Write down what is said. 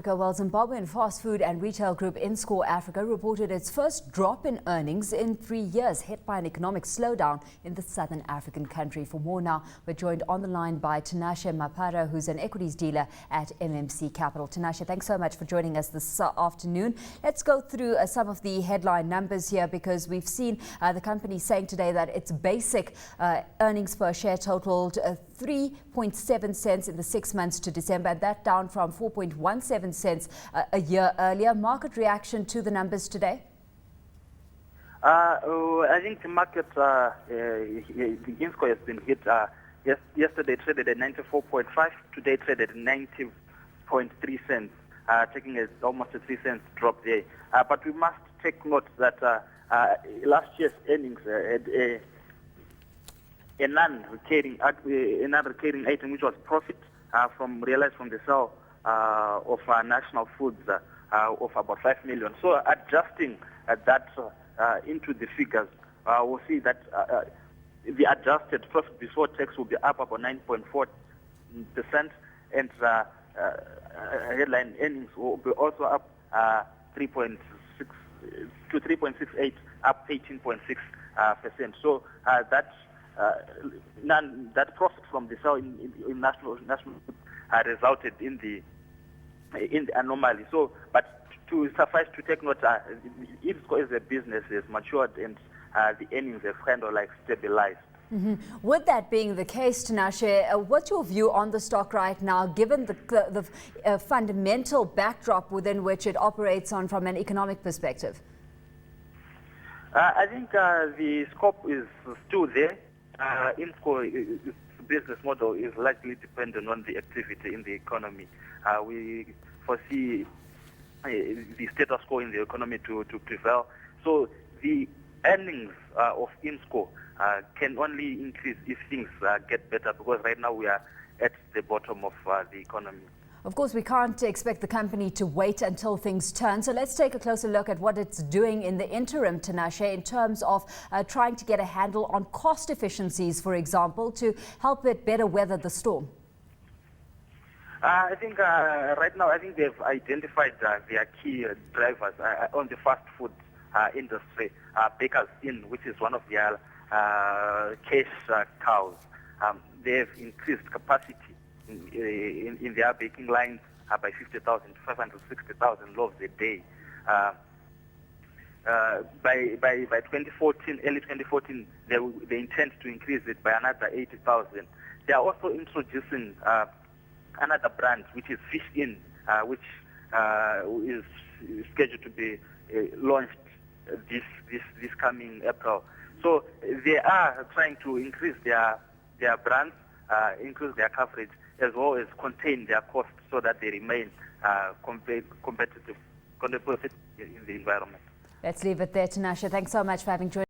Well, Zimbabwean fast food and retail group Innscor Africa reported its first drop in earnings in 3 years, hit by an economic slowdown in the southern African country. For more now, we're joined on the line by Tinashe Mapara, who's an equities dealer at MMC Capital. Tinashe, thanks so much for joining us this afternoon. Let's go through some of the headline numbers here, because we've seen the company saying today that its basic earnings per share totaled 3.7 cents in the 6 months to December, and that down from 4.17 cents a year earlier. Market reaction to the numbers today? I think the market, the Innscor has been hit. Yesterday traded at 94.5, today traded at 90.3 cents, taking almost a 3 cents drop there. But we must take note that last year's earnings had a non-recurring item, which was profit realized from the sale of national foods of about 5 million. So adjusting that into the figures, we'll see that the adjusted profit before tax will be up about 9.4%, and headline earnings will be also up 3.6 to 3.68, up 18.6%. So that profit from the sale in national foods resulted in the anomaly. So, but to suffice to take note, Innscor as a business has matured, and the earnings have kind of like stabilized. With that being the case, Tinashe, what's your view on the stock right now, given the fundamental backdrop within which it operates on from an economic perspective? I think the scope is still there. Innscor's business model is largely dependent on the activity in the economy. We foresee the status quo in the economy to prevail. So the earnings of Innscor can only increase if things get better, because right now we are at the bottom of the economy. Of course, we can't expect the company to wait until things turn. So let's take a closer look at what it's doing in the interim, Tinashe, in terms of trying to get a handle on cost efficiencies, for example, to help it better weather the storm. I think right now, I think they've identified their key drivers on the fast food industry. Bakers Inn, which is one of their cash cows, they've increased capacity in their baking lines by 50,000 to 560,000 loaves a day. By 2014, early 2014, they intend to increase it by another 80,000. They are also introducing another brand, which is Fish Inn, which is scheduled to be launched this coming April. So they are trying to increase their brands, increase their coverage, as well as contain their costs so that they remain competitive in the environment. Let's leave it there, Tinashe. Thanks so much for having joined.